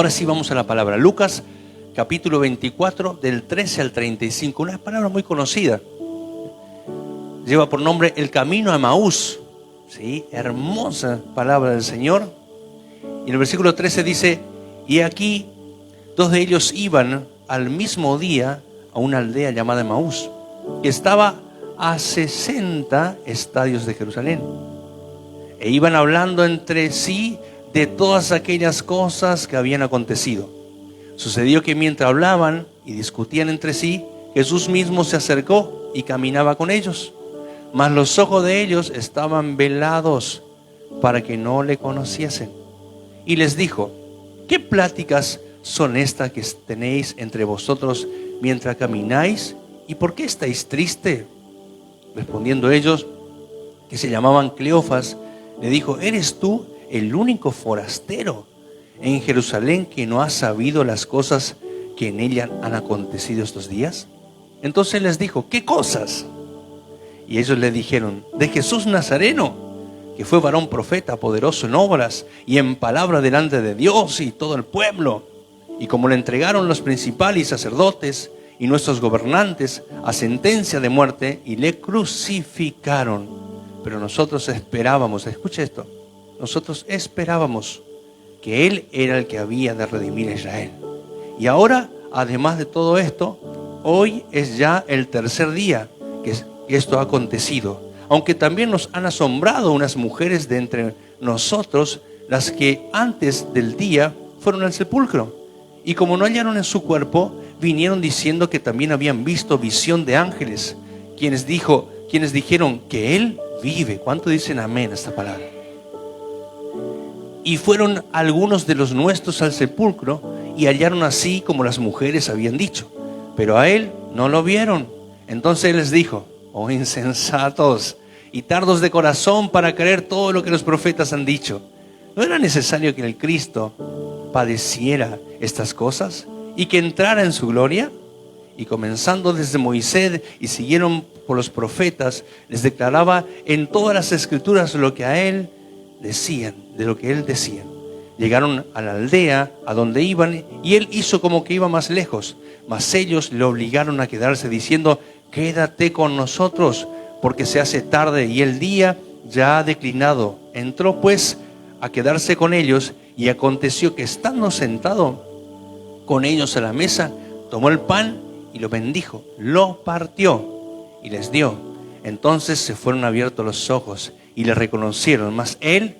Ahora sí vamos a la palabra. Lucas, capítulo 24, del 13 al 35. Una palabra muy conocida. Lleva por nombre el camino a Emaús. ¿Sí? Hermosa palabra del Señor. Y en el versículo 13 dice: y aquí 2 de ellos iban al mismo día a una aldea llamada Emaús, que estaba a 60 estadios de Jerusalén. E iban hablando entre sí de todas aquellas cosas que habían acontecido. Sucedió que mientras hablaban y discutían entre sí, Jesús mismo se acercó y caminaba con ellos. Mas los ojos de ellos estaban velados para que no le conociesen. Y les dijo: ¿qué pláticas son estas que tenéis entre vosotros mientras camináis? ¿Y por qué estáis tristes? Respondiendo ellos, que se llamaban Cleofas, le dijo: ¿eres tú el único forastero en Jerusalén que no ha sabido las cosas que en ella han acontecido estos días? Entonces les dijo: ¿qué cosas? Y ellos le dijeron: de Jesús Nazareno, que fue varón profeta, poderoso en obras y en palabra delante de Dios y todo el pueblo. Y como le entregaron los principales y sacerdotes y nuestros gobernantes a sentencia de muerte, y le crucificaron. Pero nosotros esperábamos, escucha esto, nosotros esperábamos que Él era el que había de redimir a Israel. Y ahora, además de todo esto, hoy es ya el tercer día que esto ha acontecido. Aunque también nos han asombrado unas mujeres de entre nosotros, las que antes del día fueron al sepulcro. Y como no hallaron en su cuerpo, vinieron diciendo que también habían visto visión de ángeles, quienes dijeron que Él vive. ¿Cuánto dicen amén a esta palabra? Y fueron algunos de los nuestros al sepulcro y hallaron así como las mujeres habían dicho, pero a Él no lo vieron. Entonces Él les dijo: oh insensatos y tardos de corazón para creer todo lo que los profetas han dicho. ¿No era necesario que el Cristo padeciera estas cosas y que entrara en su gloria? Y comenzando desde Moisés y siguieron por los profetas, les declaraba en todas las escrituras lo que a él decían, de lo que él decía. Llegaron a la aldea a donde iban, y él hizo como que iba más lejos, mas ellos le obligaron a quedarse, diciendo: quédate con nosotros, porque se hace tarde y el día ya ha declinado. Entró pues a quedarse con ellos, y aconteció que estando sentado con ellos a la mesa, tomó el pan y lo bendijo, lo partió y les dio. Entonces se fueron abiertos los ojos y le reconocieron, mas él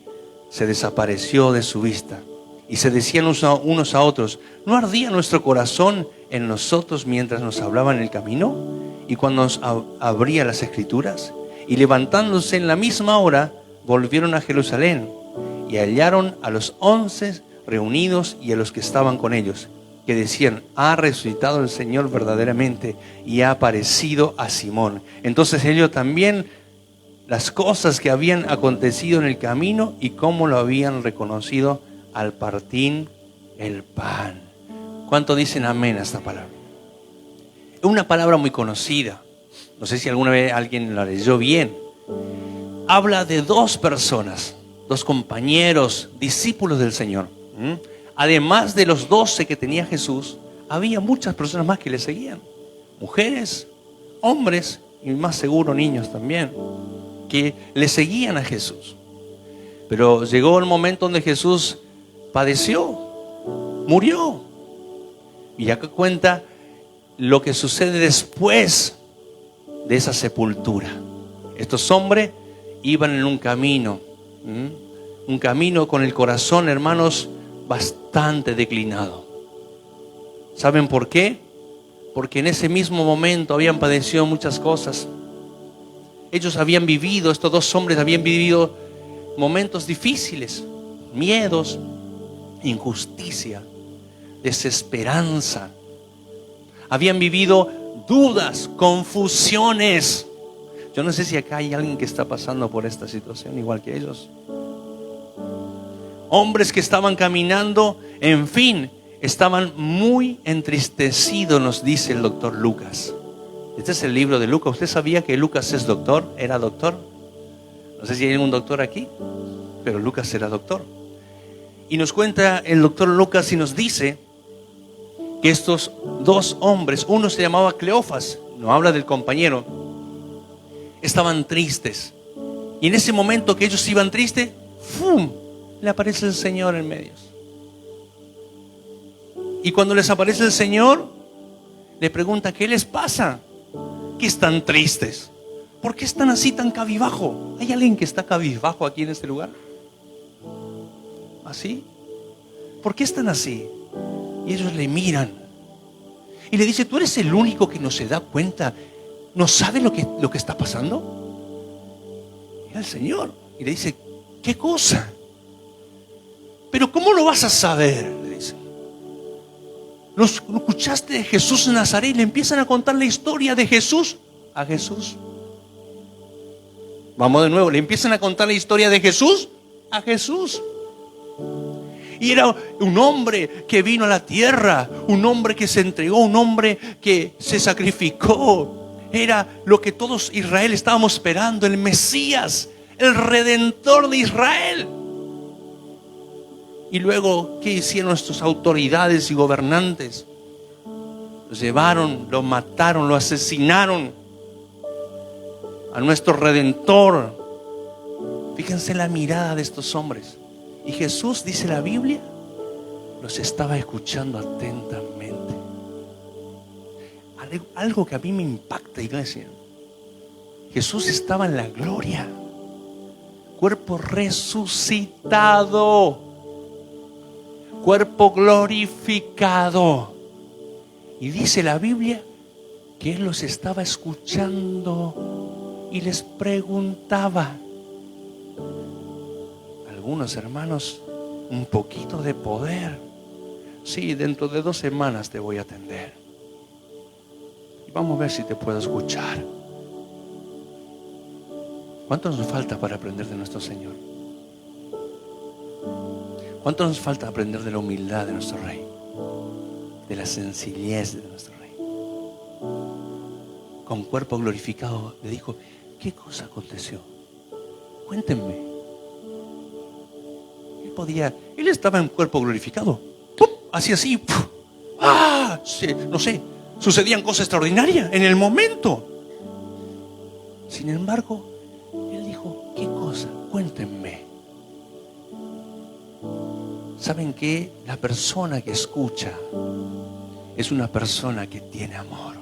se desapareció de su vista. Y se decían unos a otros: ¿no ardía nuestro corazón en nosotros mientras nos hablaba en el camino y cuando nos abría las escrituras? Y levantándose en la misma hora, volvieron a Jerusalén y hallaron a los 11 reunidos y a los que estaban con ellos, que decían: ha resucitado el Señor verdaderamente y ha aparecido a Simón. Entonces ellos también las cosas que habían acontecido en el camino y cómo lo habían reconocido al partir el pan. ¿Cuánto dicen amén a esta palabra? Es una palabra muy conocida. No sé si alguna vez alguien la leyó bien. Habla de 2 personas, 2 compañeros, discípulos del Señor. Además de los 12 que tenía Jesús, había muchas personas más que le seguían. Mujeres, hombres y más seguro niños también, que le seguían a Jesús. Pero llegó el momento donde Jesús padeció, murió. Y acá cuenta lo que sucede después de esa sepultura. Estos hombres iban en un camino con el corazón, hermanos, bastante declinado. ¿Saben por qué? Porque en ese mismo momento habían padecido muchas cosas. Ellos habían vivido, estos 2 hombres habían vivido momentos difíciles, miedos, injusticia, desesperanza. Habían vivido dudas, confusiones. Yo no sé si acá hay alguien que está pasando por esta situación igual que ellos. Hombres que estaban caminando, en fin, estaban muy entristecidos, nos dice el doctor Lucas. Este es el libro de Lucas. ¿Usted sabía que Lucas es doctor? ¿Era doctor? No sé si hay un doctor aquí, pero Lucas era doctor. Y nos cuenta el doctor Lucas y nos dice que estos dos hombres, uno se llamaba Cleofas, no habla del compañero, estaban tristes. Y en ese momento que ellos iban tristes, ¡fum!, le aparece el Señor en medio. Y cuando les aparece el Señor, le pregunta: ¿qué les pasa? ¿Qué están tristes? ¿Por qué están así tan cabizbajo? ¿Hay alguien que está cabizbajo aquí en este lugar? ¿Así? ¿Por qué están así? Y ellos le miran y le dice: ¿tú eres el único que no se da cuenta? ¿No sabe lo que está pasando? Y el Señor, y le dice: ¿qué cosa? ¿Pero cómo lo vas a saber? Le dice: ¿no escuchaste de Jesús de Nazaret? Y le empiezan a contar la historia de Jesús a Jesús. Vamos de nuevo, le empiezan a contar la historia de Jesús a Jesús. Y era un hombre que vino a la tierra, un hombre que se entregó, un hombre que se sacrificó. Era lo que todos Israel estábamos esperando, el Mesías, el Redentor de Israel. Y luego, ¿qué hicieron nuestras autoridades y gobernantes? Lo llevaron, lo mataron, lo asesinaron a nuestro Redentor. Fíjense la mirada de estos hombres. Y Jesús, dice la Biblia, los estaba escuchando atentamente. Algo que a mí me impacta, iglesia. Jesús estaba en la gloria, cuerpo resucitado, cuerpo glorificado. Y dice la Biblia que Él los estaba escuchando y les preguntaba. Algunos hermanos, un poquito de poder. Sí, dentro de 2 semanas te voy a atender. Y vamos a ver si te puedo escuchar. ¿Cuánto nos falta para aprender de nuestro Señor? ¿Cuánto nos falta aprender de la humildad de nuestro Rey? De la sencillez de nuestro Rey. Con cuerpo glorificado le dijo: ¿qué cosa aconteció? Cuéntenme. Él estaba en cuerpo glorificado. ¡Pum! Hacía así. ¡Pum! ¡Ah! No sé, sucedían cosas extraordinarias en el momento. Sin embargo, Él dijo: ¿qué cosa? Cuéntenme. ¿Saben qué? La persona que escucha es una persona que tiene amor.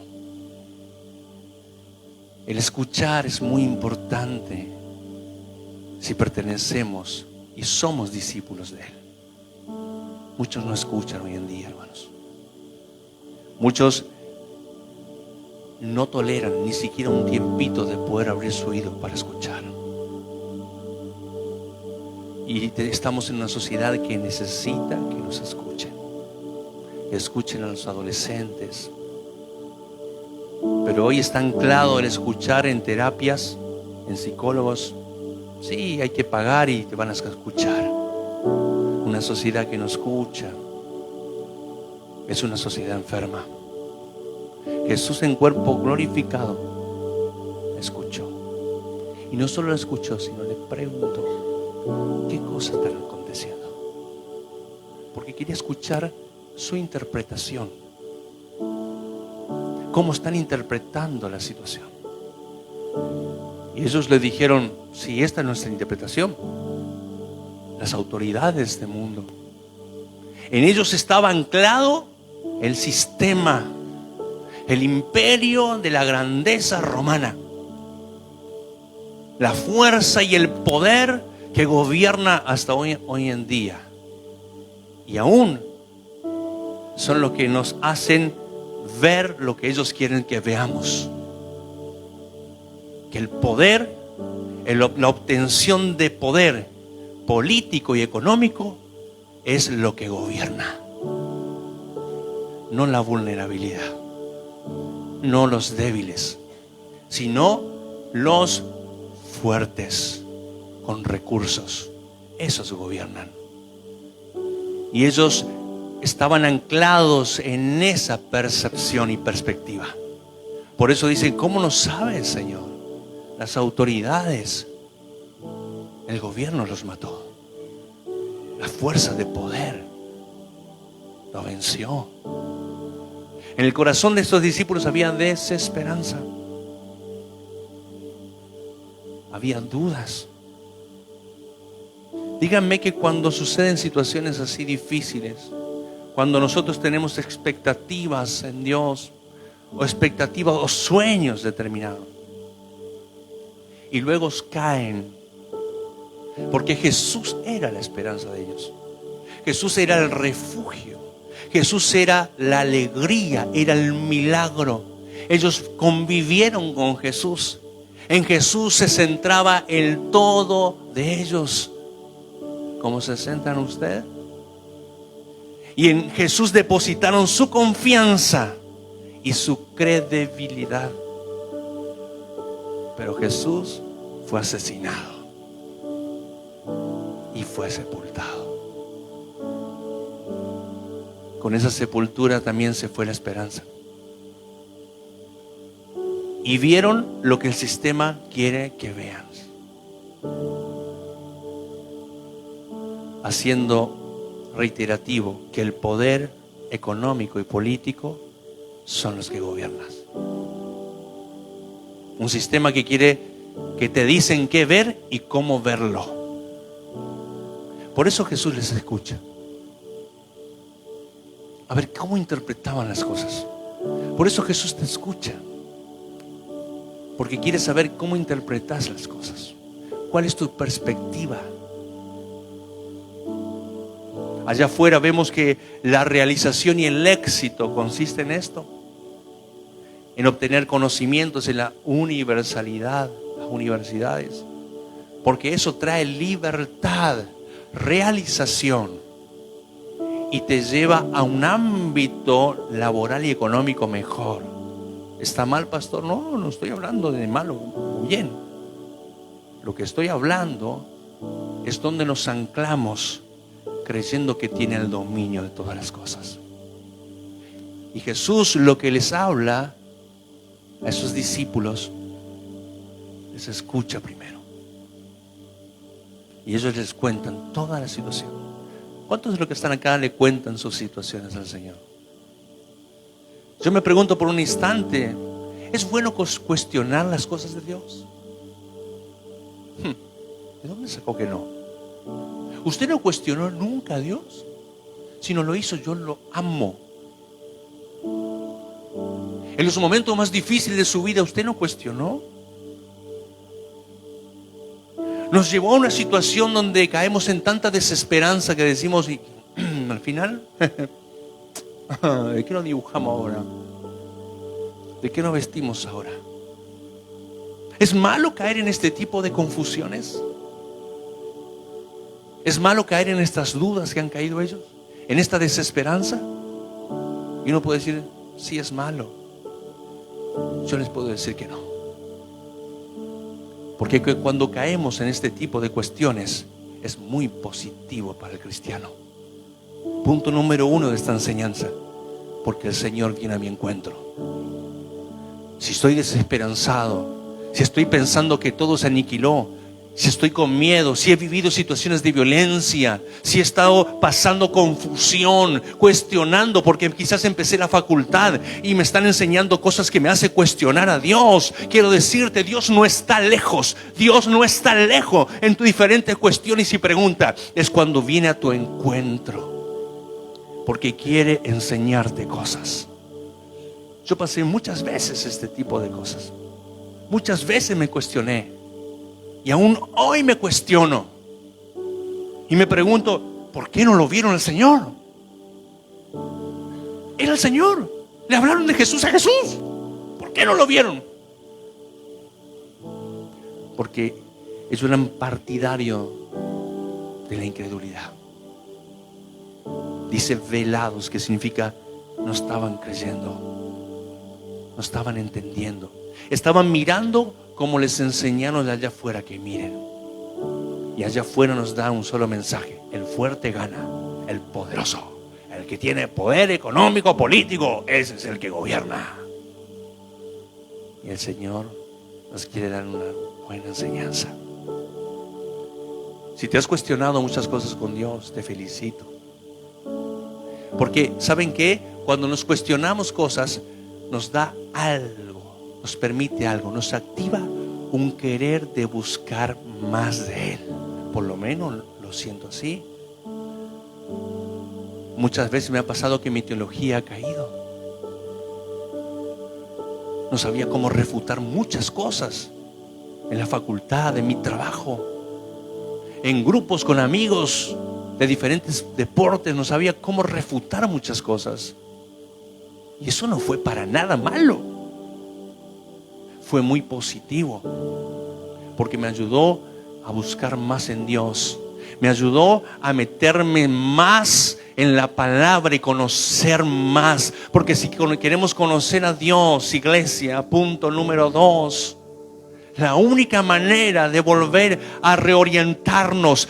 El escuchar es muy importante si pertenecemos y somos discípulos de Él. Muchos no escuchan hoy en día, hermanos. Muchos no toleran ni siquiera un tiempito de poder abrir su oído para escuchar. Y estamos en una sociedad que necesita que nos escuchen. Escuchen a los adolescentes. Pero hoy está anclado el escuchar en terapias, en psicólogos. Sí, hay que pagar y te van a escuchar. Una sociedad que no escucha es una sociedad enferma. Jesús en cuerpo glorificado escuchó. Y no solo lo escuchó, sino le preguntó: ¿qué cosas están aconteciendo? Porque quería escuchar su interpretación. ¿Cómo están interpretando la situación? Y ellos le dijeron: si esta es nuestra interpretación, las autoridades de este mundo. En ellos estaba anclado el sistema, el imperio de la grandeza romana, la fuerza y el poder que gobierna hasta hoy en día. Y aún son los que nos hacen ver lo que ellos quieren que veamos. Que el poder, la obtención de poder político y económico es lo que gobierna. No la vulnerabilidad, no los débiles, sino los fuertes con recursos. Esos gobiernan. Y ellos estaban anclados en esa percepción y perspectiva. Por eso dicen: ¿cómo no sabes, Señor? Las autoridades, el gobierno los mató. La fuerza de poder lo venció. En el corazón de estos discípulos había desesperanza. Había dudas. Díganme que cuando suceden situaciones así difíciles, cuando nosotros tenemos expectativas en Dios, o expectativas o sueños determinados, y luego caen, porque Jesús era la esperanza de ellos. Jesús era el refugio. Jesús era la alegría, era el milagro. Ellos convivieron con Jesús. En Jesús se centraba el todo de ellos. ¿Cómo se centran ustedes? Y en Jesús depositaron su confianza y su credibilidad. Pero Jesús fue asesinado y fue sepultado. Con esa sepultura también se fue la esperanza. Y vieron lo que el sistema quiere que vean, haciendo reiterativo que el poder económico y político son los que gobiernan. Un sistema que quiere, que te dicen qué ver y cómo verlo. Por eso Jesús les escucha. A ver cómo interpretaban las cosas. Por eso Jesús te escucha. Porque quiere saber cómo interpretas las cosas. ¿Cuál es tu perspectiva? Allá afuera vemos que la realización y el éxito consiste en esto. En obtener conocimientos en la universalidad, las universidades. Porque eso trae libertad, realización. Y te lleva a un ámbito laboral y económico mejor. ¿Está mal, pastor? No, no estoy hablando de malo o bien. Lo que estoy hablando es donde nos anclamos creyendo que tiene el dominio de todas las cosas. Y Jesús lo que les habla a esos discípulos, les escucha primero. Y ellos les cuentan toda la situación. ¿Cuántos de los que están acá le cuentan sus situaciones al Señor? Yo me pregunto por un instante, ¿es bueno cuestionar las cosas de Dios? ¿De dónde sacó que no? ¿Usted no cuestionó nunca a Dios? Si no lo hizo, yo lo amo. En los momentos más difíciles de su vida, ¿usted no cuestionó? Nos llevó a una situación donde caemos en tanta desesperanza que decimos, y al final, ¿de qué nos dibujamos ahora? ¿De qué nos vestimos ahora? ¿Es malo caer en este tipo de confusiones? ¿Es malo caer en estas dudas que han caído ellos? ¿En esta desesperanza? Y uno puede decir, sí, es malo. Yo les puedo decir que no. Porque cuando caemos en este tipo de cuestiones, es muy positivo para el cristiano. Punto número 1 de esta enseñanza. Porque el Señor viene a mi encuentro. Si estoy desesperanzado, si estoy pensando que todo se aniquiló, si estoy con miedo, si he vivido situaciones de violencia, si he estado pasando confusión, cuestionando, porque quizás empecé la facultad y me están enseñando cosas que me hacen cuestionar a Dios. Quiero decirte, Dios no está lejos. Dios no está lejos en tus diferentes cuestiones y preguntas. Es cuando viene a tu encuentro, porque quiere enseñarte cosas. Yo pasé muchas veces este tipo de cosas. Muchas veces me cuestioné. Y aún hoy me cuestiono. Y me pregunto, ¿por qué no lo vieron al Señor? Era el Señor. Le hablaron de Jesús a Jesús. ¿Por qué no lo vieron? Porque ellos eran partidarios de la incredulidad. Dice velados, que significa no estaban creyendo. No estaban entendiendo. Estaban mirando como les enseñaron de allá afuera que miren. Y allá afuera nos da un solo mensaje: el fuerte gana, el poderoso, el que tiene poder económico, político, ese es el que gobierna. Y el Señor nos quiere dar una buena enseñanza. Si te has cuestionado muchas cosas con Dios, te felicito. Porque, ¿saben qué? Cuando nos cuestionamos cosas, nos da algo, nos permite algo, nos activa un querer de buscar más de Él. Por lo menos lo siento así. Muchas veces me ha pasado que mi teología ha caído. No sabía cómo refutar muchas cosas en la facultad, en mi trabajo, en grupos con amigos de diferentes deportes. No sabía cómo refutar muchas cosas. Y eso no fue para nada malo. Fue muy positivo, porque me ayudó a buscar más en Dios. Me ayudó a meterme más en la palabra y conocer más. Porque si queremos conocer a Dios, iglesia, punto número 2, la única manera de volver a reorientarnos,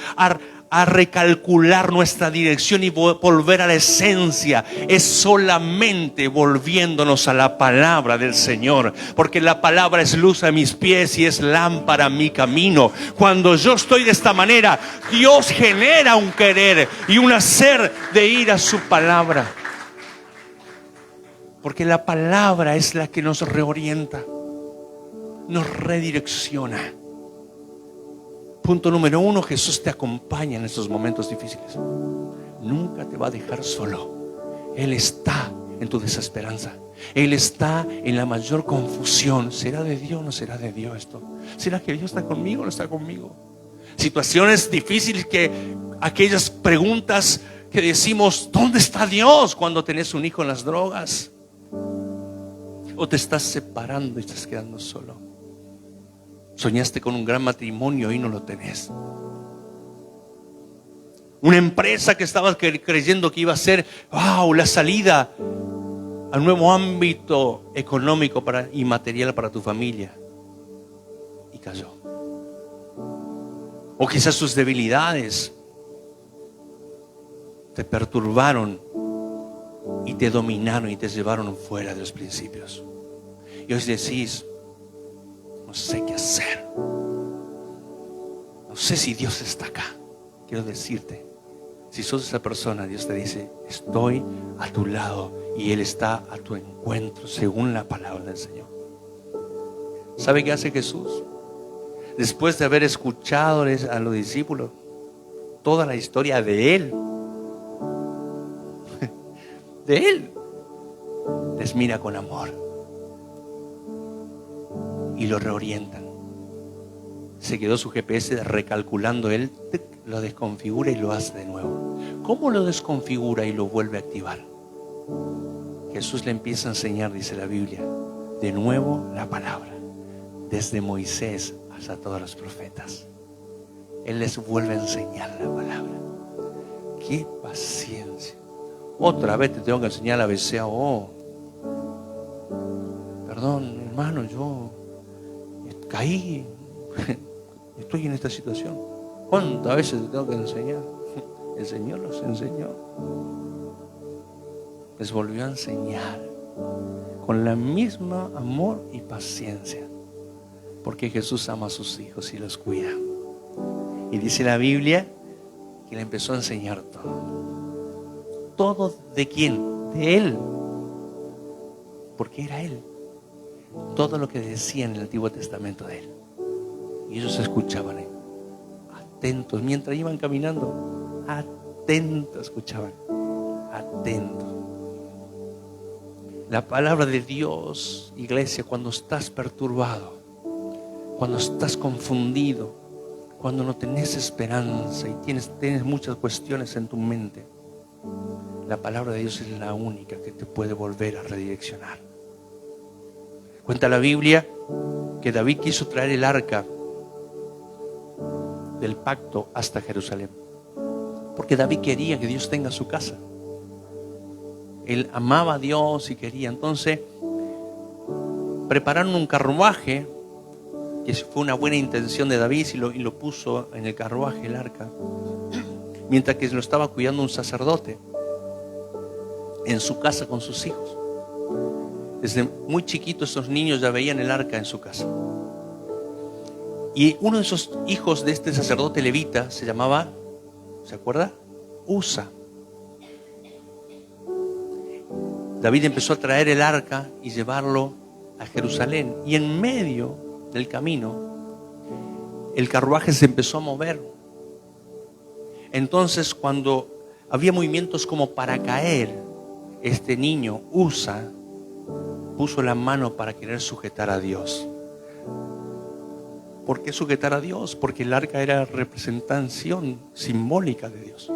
a recalcular nuestra dirección y volver a la esencia, es solamente volviéndonos a la palabra del Señor. Porque la palabra es luz a mis pies y es lámpara a mi camino. Cuando yo estoy de esta manera, Dios genera un querer y un hacer de ir a su palabra. Porque la palabra es la que nos reorienta, nos redirecciona. Punto número 1, Jesús te acompaña en estos momentos difíciles. Nunca te va a dejar solo. Él está en tu desesperanza. Él está en la mayor confusión. ¿Será de Dios o no será de Dios esto? ¿Será que Dios está conmigo o no está conmigo? Situaciones difíciles, aquellas preguntas que decimos, ¿dónde está Dios? Cuando tenés un hijo en las drogas, o te estás separando y estás quedando solo. Soñaste con un gran matrimonio y no lo tenés. Una empresa que estabas creyendo que iba a ser, la salida al nuevo ámbito económico y material para tu familia, y cayó. O quizás tus debilidades te perturbaron y te dominaron y te llevaron fuera de los principios. Y hoy decís, no sé qué hacer. No sé si Dios está acá. Quiero decirte, si sos esa persona, Dios te dice, estoy a tu lado y Él está a tu encuentro, según la palabra del Señor. ¿Sabe qué hace Jesús? Después de haber escuchado a los discípulos toda la historia de Él, les mira con amor y lo reorientan. Se quedó su GPS recalculando, Él lo desconfigura y lo hace de nuevo. ¿Cómo lo desconfigura y lo vuelve a activar? Jesús le empieza a enseñar, dice la Biblia, de nuevo la palabra, desde Moisés hasta todos los profetas. Él les vuelve a enseñar la palabra. ¡Qué paciencia! Otra vez te tengo que enseñar la BCAO. Perdón, hermano, yo caí, estoy en esta situación. ¿Cuántas veces te tengo que enseñar? El Señor los enseñó. Les volvió a enseñar con la misma amor y paciencia, porque Jesús ama a sus hijos y los cuida. Y dice la Biblia que le empezó a enseñar todo. ¿Todo de quién? De Él. Porque era Él. Todo lo que decía en el Antiguo Testamento de Él. Y ellos escuchaban, atentos, mientras iban caminando, atentos escuchaban, atentos. La palabra de Dios, iglesia, cuando estás perturbado, cuando estás confundido, cuando no tenés esperanza y tienes muchas cuestiones en tu mente, la palabra de Dios es la única que te puede volver a redireccionar. Cuenta la Biblia que David quiso traer el arca del pacto hasta Jerusalén, porque David quería que Dios tenga su casa. Él amaba a Dios y quería. Entonces prepararon un carruaje, que fue una buena intención de David, y lo puso en el carruaje, el arca, mientras que lo estaba cuidando un sacerdote en su casa con sus hijos. Desde muy chiquitos estos niños ya veían el arca en su casa. Y uno de esos hijos de este sacerdote levita se llamaba, ¿se acuerda? Usa. David empezó a traer el arca y llevarlo a Jerusalén. Y en medio del camino, el carruaje se empezó a mover. Entonces, cuando había movimientos como para caer, este niño, Usa, puso la mano para querer sujetar a Dios. ¿Por qué sujetar a Dios? Porque el arca era representación simbólica de Dios.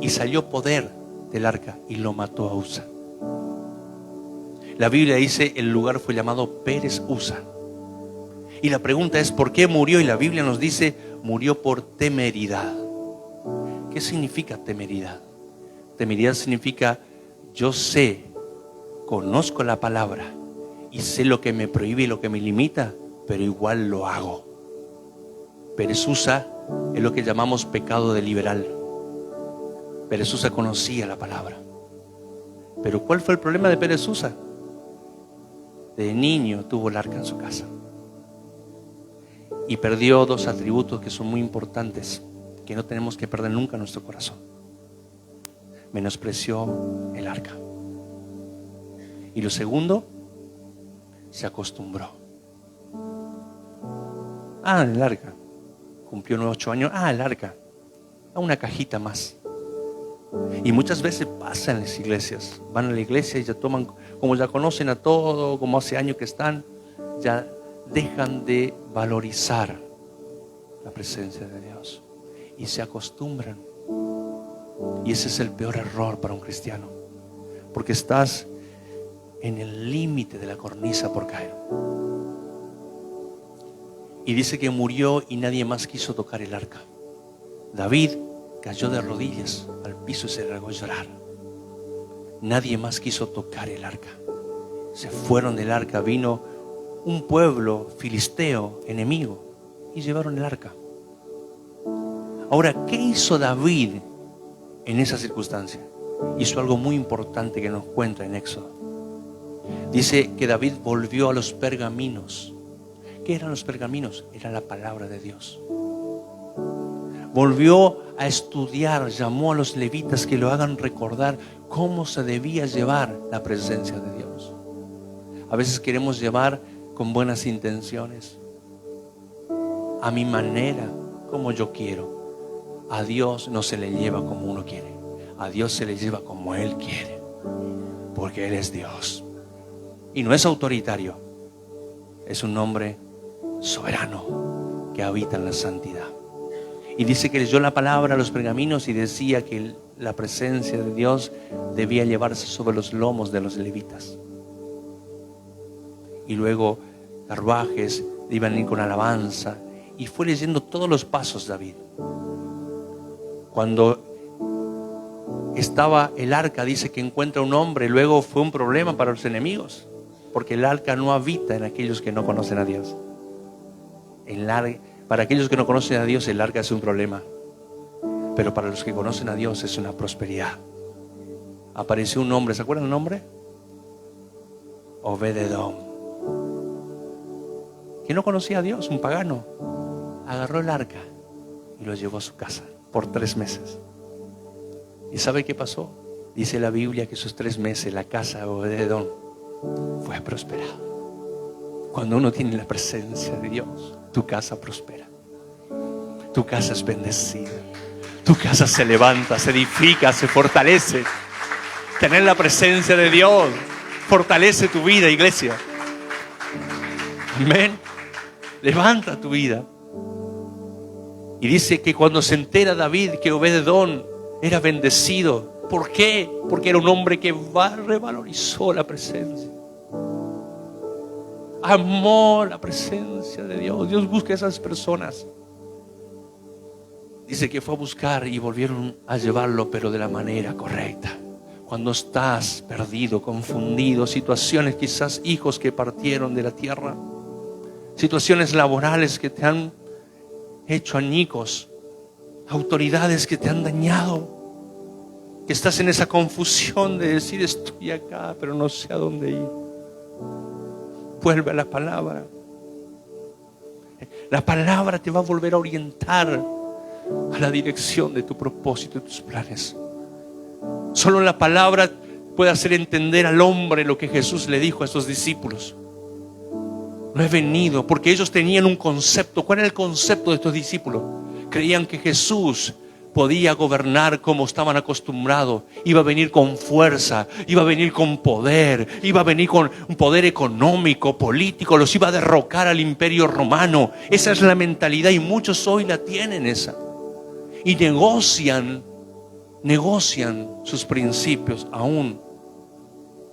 Y salió poder del arca y lo mató a Usa. La Biblia dice el lugar fue llamado Pérez Usa. Y la pregunta es ¿por qué murió? Y la Biblia nos dice murió por temeridad. ¿Qué significa temeridad? Temeridad significa yo sé, conozco la palabra y sé lo que me prohíbe y lo que me limita, pero igual lo hago. Pérez Usa es lo que llamamos pecado deliberal. Pérez Usa conocía la palabra. Pero ¿cuál fue el problema de Pérez Usa? De niño tuvo el arca en su casa y perdió dos atributos que son muy importantes, que no tenemos que perder nunca en nuestro corazón. Menospreció el arca. Y lo segundo, se acostumbró. El arca. Cumplió 8 años. El arca. Una cajita más. Y muchas veces pasa en las iglesias. Van a la iglesia y ya toman, como ya conocen a todo, como hace años que están, ya dejan de valorizar la presencia de Dios. Y se acostumbran. Y ese es el peor error para un cristiano. Porque estás en el límite de la cornisa por caer. Y dice que murió y nadie más quiso tocar el arca. David cayó de rodillas al piso y se largó a llorar. Nadie más quiso tocar el arca. Se fueron del arca. Vino un pueblo filisteo, enemigo, y llevaron el arca. Ahora, ¿qué hizo David en esa circunstancia? Hizo algo muy importante que nos cuenta en Éxodo. Dice que David volvió a los pergaminos. ¿Qué eran los pergaminos? Era la palabra de Dios. Volvió a estudiar, llamó a los levitas que lo hagan recordar cómo se debía llevar la presencia de Dios. A veces queremos llevar con buenas intenciones, a mi manera, como yo quiero. A Dios no se le lleva como uno quiere. A Dios se le lleva como Él quiere. Porque Él es Dios. Y no es autoritario. Es un hombre soberano que habita en la santidad. Y dice que leyó la palabra a los pergaminos y decía que la presencia de Dios debía llevarse sobre los lomos de los levitas. Y luego carruajes iban a ir con alabanza. Y fue leyendo todos los pasos David. Cuando estaba el arca, dice que encuentra un hombre. Luego fue un problema para los enemigos, porque el arca no habita en aquellos que no conocen a Dios. Para aquellos que no conocen a Dios, el arca es un problema. Pero para los que conocen a Dios es una prosperidad. Apareció un hombre, ¿se acuerdan el nombre? Obed-edom, que no conocía a Dios, un pagano. Agarró el arca y lo llevó a su casa por 3 meses. ¿Y sabe qué pasó? Dice la Biblia que esos 3 meses la casa de Obed-edom fue prosperada. Cuando uno tiene la presencia de Dios, tu casa prospera. Tu casa es bendecida. Tu casa se levanta, se edifica, se fortalece. Tener la presencia de Dios fortalece tu vida, iglesia. Amén. Levanta tu vida. Y dice que cuando se entera David que Obed-edom era bendecido. ¿Por qué? Porque era un hombre que revalorizó la presencia. Amó la presencia de Dios. Dios busca a esas personas. Dice que fue a buscar y volvieron a llevarlo, pero de la manera correcta. Cuando estás perdido, confundido, situaciones, quizás hijos que partieron de la tierra, situaciones laborales que te han hecho añicos, autoridades que te han dañado, que estás en esa confusión de decir estoy acá, pero no sé a dónde ir. Vuelve a la palabra. La palabra te va a volver a orientar a la dirección de tu propósito y tus planes. Solo la palabra puede hacer entender al hombre lo que Jesús le dijo a esos discípulos. No he venido, porque ellos tenían un concepto. ¿Cuál era el concepto de estos discípulos? Creían que Jesús podía gobernar como estaban acostumbrados. Iba a venir con fuerza, iba a venir con poder, iba a venir con un poder económico, político, los iba a derrocar al imperio romano. Esa es la mentalidad y muchos hoy la tienen esa. Y negocian sus principios aún.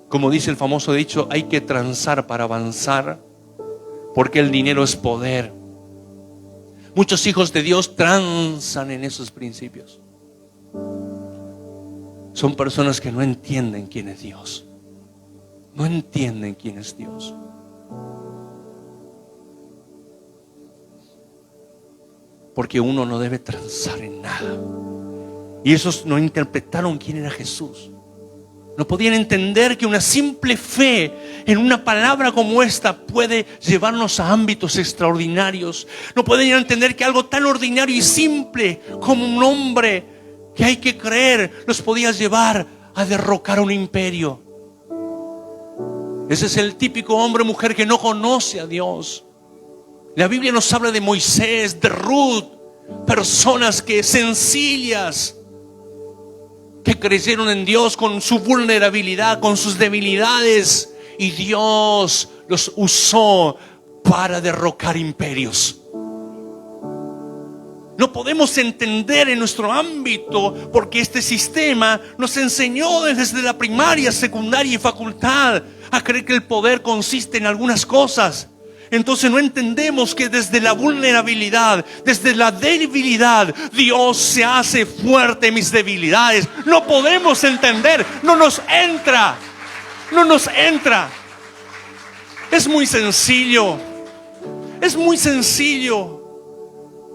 Como dice el famoso dicho, hay que transar para avanzar, porque el dinero es poder. Muchos hijos de Dios transan en esos principios. Son personas que no entienden quién es Dios. No entienden quién es Dios. Porque uno no debe transar en nada. Y esos no interpretaron quién era Jesús. No podían entender que una simple fe en una palabra como esta puede llevarnos a ámbitos extraordinarios. No podían entender que algo tan ordinario y simple como un hombre que hay que creer los podía llevar a derrocar un imperio. Ese es el típico hombre o mujer que no conoce a Dios. La Biblia nos habla de Moisés, de Ruth, personas que sencillas, que creyeron en Dios con su vulnerabilidad, con sus debilidades, y Dios los usó para derrocar imperios. No podemos entender en nuestro ámbito, porque este sistema nos enseñó desde la primaria, secundaria y facultad a creer que el poder consiste en algunas cosas. Entonces no entendemos que desde la vulnerabilidad, desde la debilidad, Dios se hace fuerte en mis debilidades. No podemos entender, no nos entra. Es muy sencillo.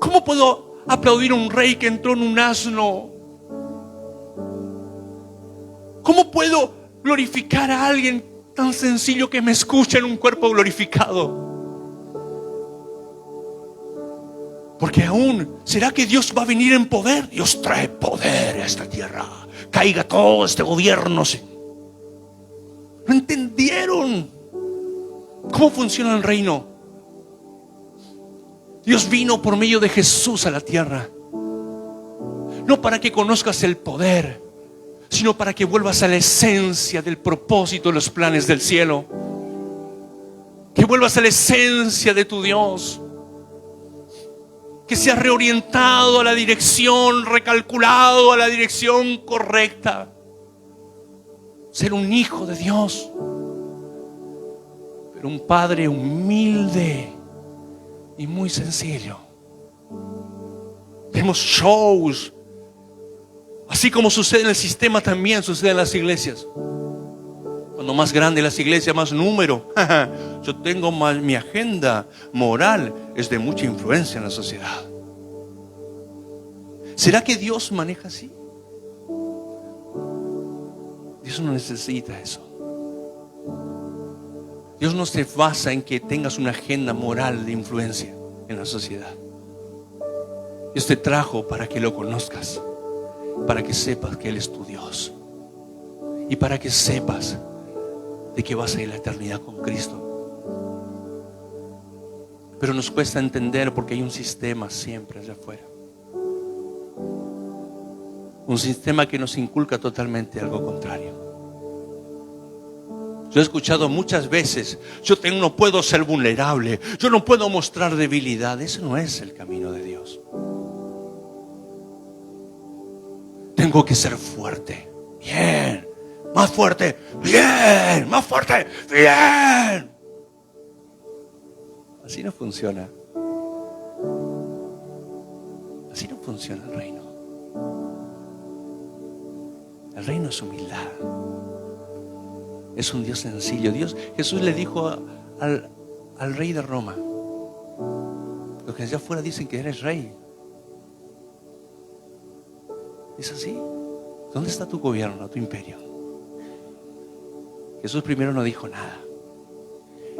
¿Cómo puedo aplaudir a un rey que entró en un asno? ¿Cómo puedo glorificar a alguien tan sencillo que me escucha en un cuerpo glorificado? Porque aún, ¿será que Dios va a venir en poder? Dios trae poder a esta tierra. Caiga todo este gobierno. No entendieron cómo funciona el reino. Dios vino por medio de Jesús a la tierra. No para que conozcas el poder, sino para que vuelvas a la esencia del propósito de los planes del cielo. Que vuelvas a la esencia de tu Dios. Que seas reorientado a la dirección, recalculado a la dirección correcta. Ser un hijo de Dios, pero un padre humilde y muy sencillo. Tenemos shows, así como sucede en el sistema, también sucede en las iglesias. Cuando más grande las iglesias, más número. Yo tengo más, mi agenda moral es de mucha influencia en la sociedad. ¿Será que Dios maneja así? Dios no necesita eso. Dios no se basa en que tengas una agenda moral de influencia en la sociedad. Dios te trajo para que lo conozcas, para que sepas que Él es tu Dios y para que sepas de que vas a ir a la eternidad con Cristo. Pero nos cuesta entender porque hay un sistema siempre allá afuera. Un sistema que nos inculca totalmente algo contrario. Yo he escuchado muchas veces: yo no puedo ser vulnerable, yo no puedo mostrar debilidad. Eso no es el camino de Dios. Tengo que ser fuerte. Bien. Más fuerte. Bien. Más fuerte. Bien. Así no funciona. Así no funciona el reino. El reino es humildad. Es un Dios sencillo. Jesús le dijo al rey de Roma: los que allá afuera dicen que eres rey. ¿Es así? ¿Dónde está tu gobierno, tu imperio? Jesús primero no dijo nada.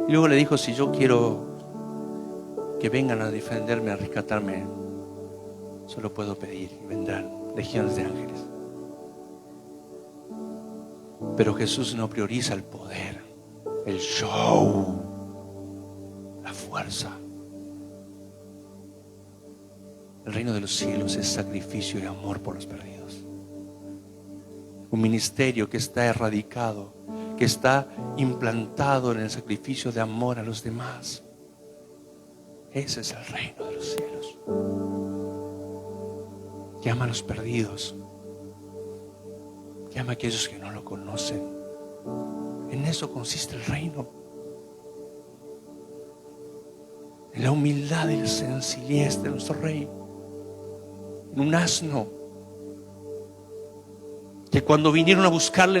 Y luego le dijo: si yo quiero que vengan a defenderme, a rescatarme, solo puedo pedir y vendrán legiones de ángeles. Pero Jesús no prioriza el poder, el show, la fuerza. El reino de los cielos es sacrificio y amor por los perdidos. Un ministerio que está erradicado, que está implantado en el sacrificio de amor a los demás. Ese es el reino de los cielos. Llama a los perdidos. Llama a aquellos que no lo conocen. En eso consiste el reino. En la humildad y la sencillez de nuestro Rey. En un asno que cuando vinieron a buscarle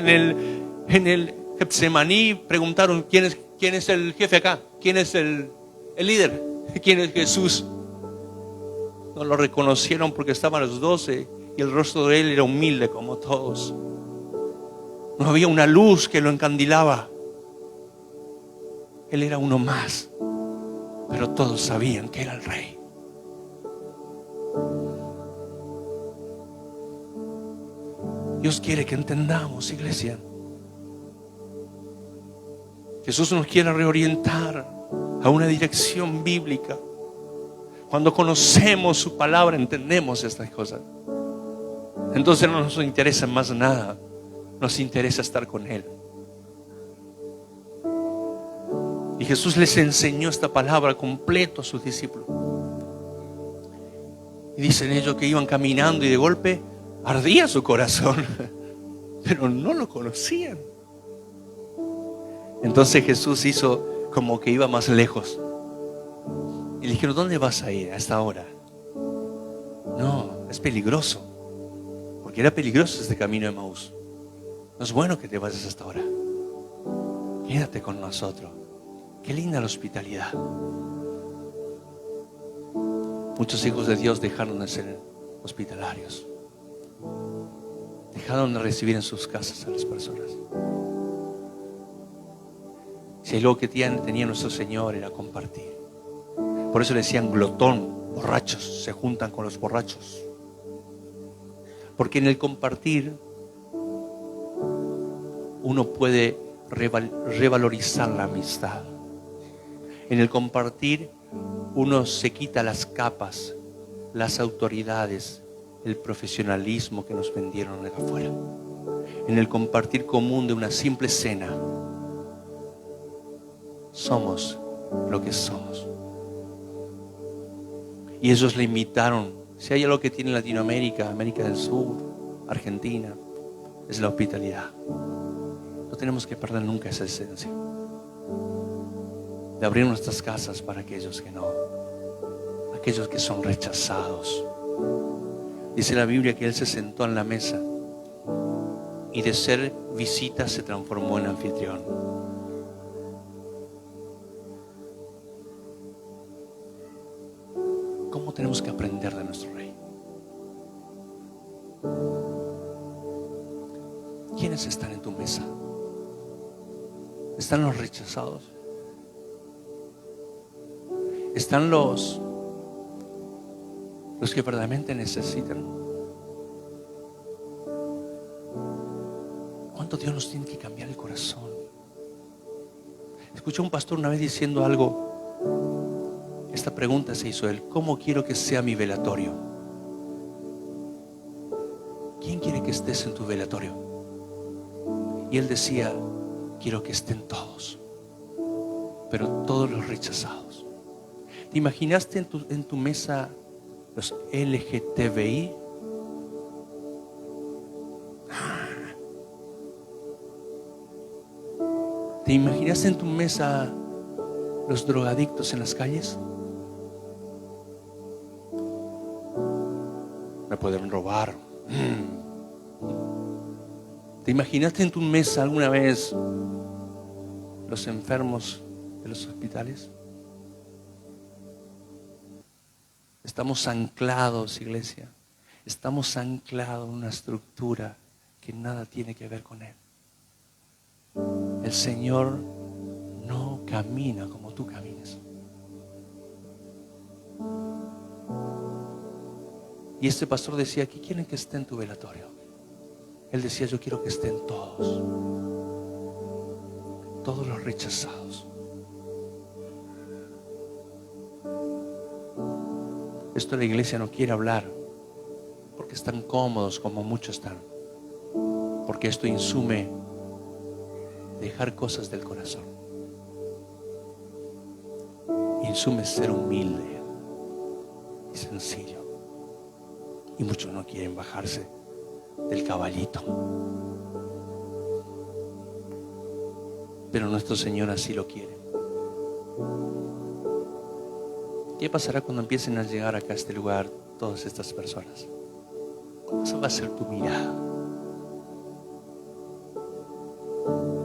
en el Getsemaní preguntaron: ¿quién es el jefe acá? ¿Quién es el líder? ¿Quién es Jesús? No lo reconocieron porque estaban los 12 y el rostro de él era humilde como todos. No había una luz que lo encandilaba. Él era uno más, pero todos sabían que era el Rey. Dios quiere que entendamos, iglesia. Jesús nos quiere reorientar a una dirección bíblica. Cuando conocemos su palabra, entendemos estas cosas. Entonces no nos interesa más nada. Nos interesa estar con Él. Y Jesús les enseñó esta palabra completo a sus discípulos. Y dicen ellos que iban caminando y de golpe ardía su corazón, pero no lo conocían. Entonces Jesús hizo como que iba más lejos. Y le dijeron: ¿dónde vas a ir a esta hora? No, es peligroso. Porque era peligroso este camino de Emaús. No es bueno que te vayas a esta hora. Quédate con nosotros. Qué linda la hospitalidad. Muchos hijos de Dios dejaron de ser hospitalarios. Dejaron de recibir en sus casas a las personas. Si hay algo que tenía nuestro Señor, era compartir. Por eso le decían glotón, borrachos, se juntan con los borrachos. Porque en el compartir uno puede revalorizar la amistad. En el compartir uno se quita las capas, las autoridades, el profesionalismo que nos vendieron de afuera. En el compartir común de una simple cena, somos lo que somos. Y ellos le invitaron. Si hay algo que tiene Latinoamérica, América del Sur, Argentina, es la hospitalidad. No tenemos que perder nunca esa esencia de abrir nuestras casas para aquellos que no, aquellos que son rechazados. Dice la Biblia que Él se sentó en la mesa y de ser visita se transformó en anfitrión. ¿Cómo tenemos que aprender de nuestro Rey? ¿Quiénes están en tu mesa? ¿Están los rechazados? ¿Están los que verdaderamente necesitan? ¿Cuánto Dios nos tiene que cambiar el corazón? Escuché a un pastor una vez diciendo algo. Esta pregunta se hizo él: ¿cómo quiero que sea mi velatorio? ¿Quién quiere que estés en tu velatorio? Y él decía: quiero que estén todos, pero todos los rechazados. ¿Te imaginaste en tu mesa los LGTBI? ¿Te imaginaste en tu mesa los drogadictos en las calles? Me pueden robar. ¿Te imaginaste en tu mesa alguna vez los enfermos de los hospitales? Estamos anclados, iglesia. Estamos anclados en una estructura que nada tiene que ver con Él. El Señor no camina como tú caminas. Y este pastor decía, ¿qué quieren que esté en tu velatorio? Él decía, yo quiero que estén todos los rechazados. Esto la iglesia no quiere hablar porque están cómodos como muchos están, porque esto insume dejar cosas del corazón, insume ser humilde y sencillo, y muchos no quieren bajarse del caballito, pero nuestro Señor así lo quiere. ¿Qué pasará cuando empiecen a llegar acá a este lugar todas estas personas? ¿Cómo va a ser tu mirada?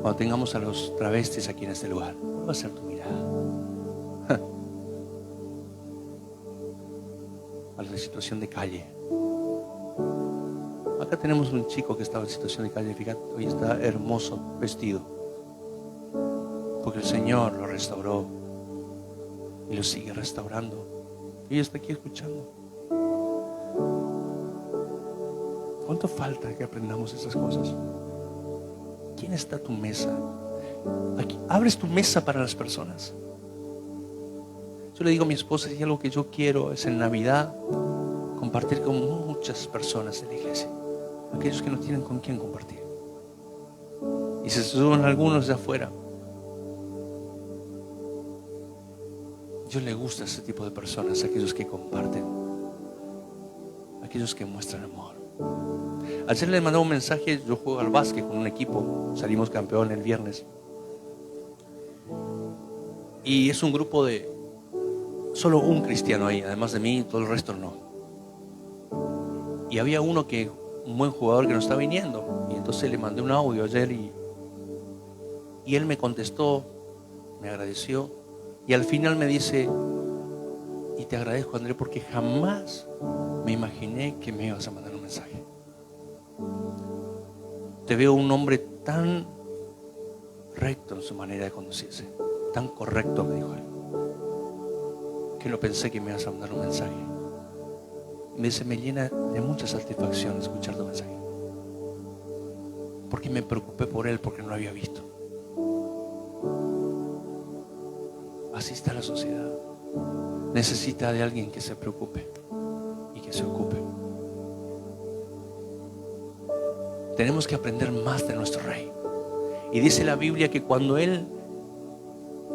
Cuando tengamos a los travestis aquí en este lugar, ¿cómo va a ser tu mirada? A la situación de calle. Acá tenemos un chico que estaba en situación de calle, fíjate, hoy está hermoso vestido, porque el Señor lo restauró y lo sigue restaurando. Y está aquí escuchando. ¿Cuánto falta que aprendamos esas cosas? ¿Quién está a tu mesa? Aquí, abres tu mesa para las personas. Yo le digo a mi esposa, y algo que yo quiero es en Navidad compartir con muchas personas de la iglesia, aquellos que no tienen con quién compartir, y se suben algunos de afuera. Yo le gusta ese tipo de personas, aquellos que comparten, aquellos que muestran amor. Ayer le mandé un mensaje. Yo juego al básquet con un equipo, salimos campeón el viernes, y es un grupo de solo un cristiano ahí, además de mí, todo el resto no. Y había un buen jugador que no está viniendo, y entonces le mandé un audio ayer y él me contestó, me agradeció, y al final me dice, y te agradezco, André, porque jamás me imaginé que me ibas a mandar un mensaje. Te veo un hombre tan recto en su manera de conducirse, tan correcto, me dijo él, que no pensé que me ibas a mandar un mensaje. Y me dice, me llena de mucha satisfacción escuchar tu mensaje, porque me preocupé por él, porque no lo había visto. Así está la sociedad. Necesita de alguien que se preocupe y que se ocupe. Tenemos que aprender más de nuestro Rey. Y dice la Biblia que cuando Él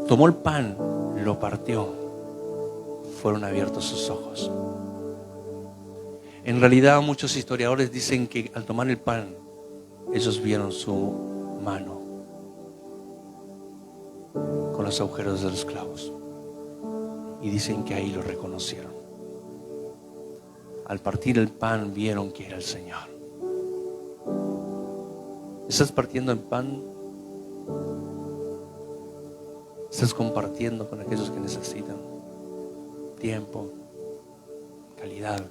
tomó el pan, lo partió, fueron abiertos sus ojos. En realidad muchos historiadores dicen que al tomar el pan, ellos vieron su mano con los agujeros de los clavos, y dicen que ahí lo reconocieron. Al partir el pan vieron que era el Señor. ¿Estás partiendo el pan? ¿Estás compartiendo con aquellos que necesitan tiempo, calidad?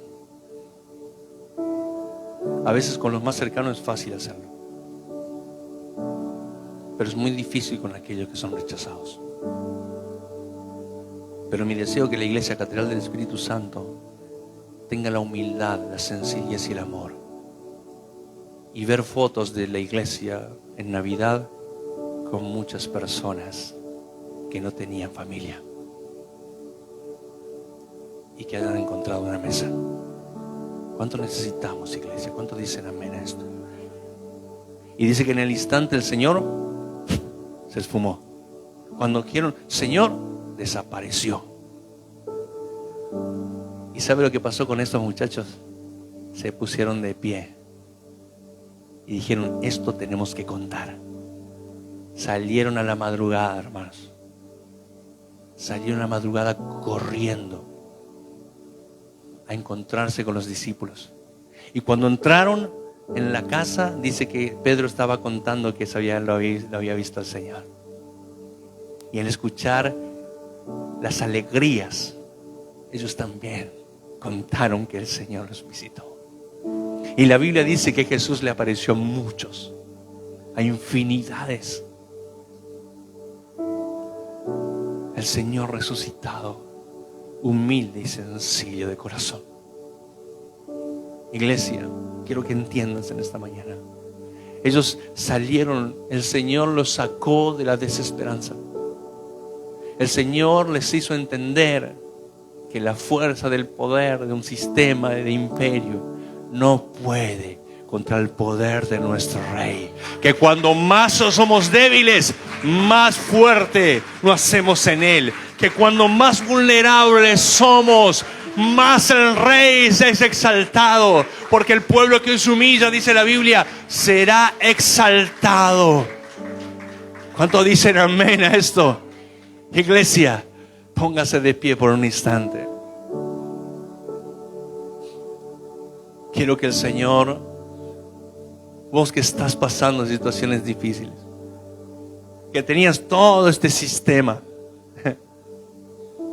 A veces con los más cercanos es fácil hacerlo, pero es muy difícil con aquellos que son rechazados. Pero mi deseo es que la Iglesia Catedral del Espíritu Santo tenga la humildad, la sencillez y el amor, y ver fotos de la iglesia en Navidad con muchas personas que no tenían familia y que hayan encontrado una mesa. ¿Cuánto necesitamos, iglesia? ¿Cuánto dicen amén a esto? Y dice que en el instante el Señor se esfumó. Cuando dijeron Señor, desapareció. ¿Y sabe lo que pasó con estos muchachos? Se pusieron de pie y dijeron, esto tenemos que contar. Salieron a la madrugada, hermanos. Salieron a la madrugada corriendo a encontrarse con los discípulos. Y cuando entraron en la casa, dice que Pedro estaba contando que lo había visto al Señor. Y al escuchar las alegrías, ellos también contaron que el Señor los visitó. Y la Biblia dice que Jesús le apareció a muchos, a infinidades. El Señor resucitado, humilde y sencillo de corazón. Iglesia, quiero que entiendas en esta mañana. Ellos salieron, el Señor los sacó de la desesperanza. El Señor les hizo entender que la fuerza del poder de un sistema de imperio no puede contra el poder de nuestro Rey. Que cuando más somos débiles, más fuerte lo hacemos en Él. Que cuando más vulnerables somos, más el Rey es exaltado. Porque el pueblo que se humilla, dice la Biblia, será exaltado. ¿Cuánto dicen amén a esto? Iglesia, póngase de pie por un instante. Quiero que el Señor, vos que estás pasando situaciones difíciles, que tenías todo este sistema,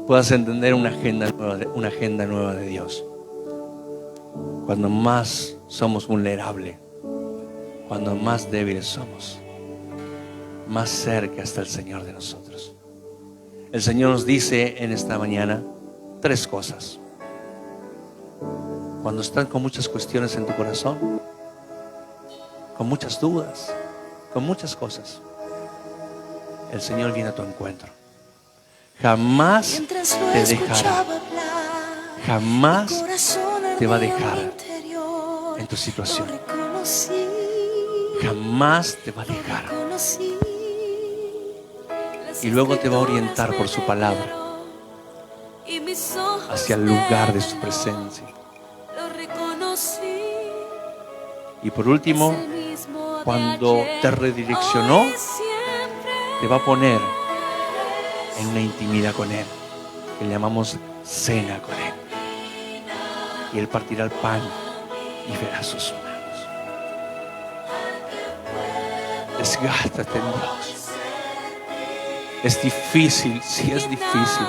puedas entender una agenda nueva de Dios. Cuando más somos vulnerables, cuando más débiles somos, más cerca está el Señor de nosotros. El Señor nos dice en esta mañana 3 cosas. Cuando estás con muchas cuestiones en tu corazón, con muchas dudas, con muchas cosas, el Señor viene a tu encuentro. Jamás te dejará. Jamás te va a dejar en tu situación. Jamás te va a dejar. Y luego te va a orientar por su palabra hacia el lugar de su presencia. Y por último, cuando te redireccionó, te va a poner en una intimidad con Él, que le llamamos cena con Él. Y Él partirá el pan y verá sus manos. Desgástate en Dios. Es difícil, sí es difícil.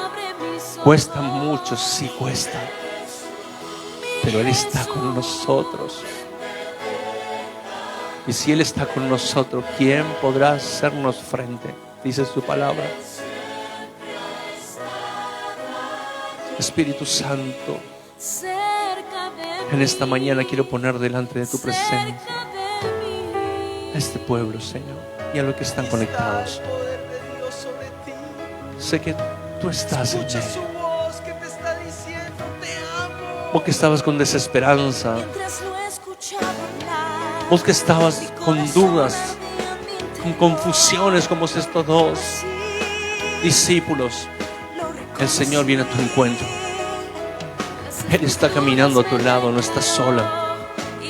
Cuesta mucho, sí cuesta. Pero Él está con nosotros. Y si Él está con nosotros, ¿quién podrá hacernos frente? Dice su palabra. Espíritu Santo, en esta mañana quiero poner delante de tu presencia a este pueblo, Señor, y a los que están conectados. Sé que tú estás en medio. Vos que estabas con desesperanza, vos que estabas con dudas, con confusiones como estos 2 discípulos, el Señor viene a tu encuentro. Él está caminando a tu lado, no estás sola,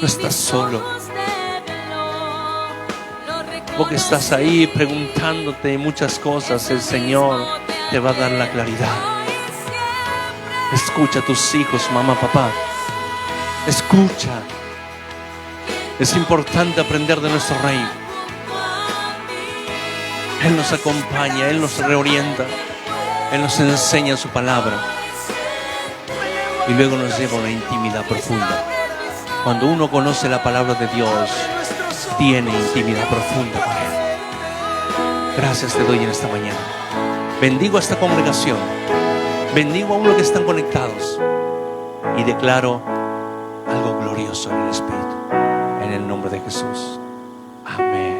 no estás solo. Vos que estás ahí preguntándote muchas cosas, el Señor te va a dar la claridad. Escucha a tus hijos, mamá, papá. Escucha. Es importante aprender de nuestro Rey. Él nos acompaña, Él nos reorienta, Él nos enseña su palabra y luego nos lleva a una intimidad profunda. Cuando uno conoce la palabra de Dios, tiene intimidad profunda con Él. Gracias te doy en esta mañana. Bendigo a esta congregación, bendigo a uno que están conectados y declaro algo glorioso en el Espíritu, en el nombre de Jesús. Amén.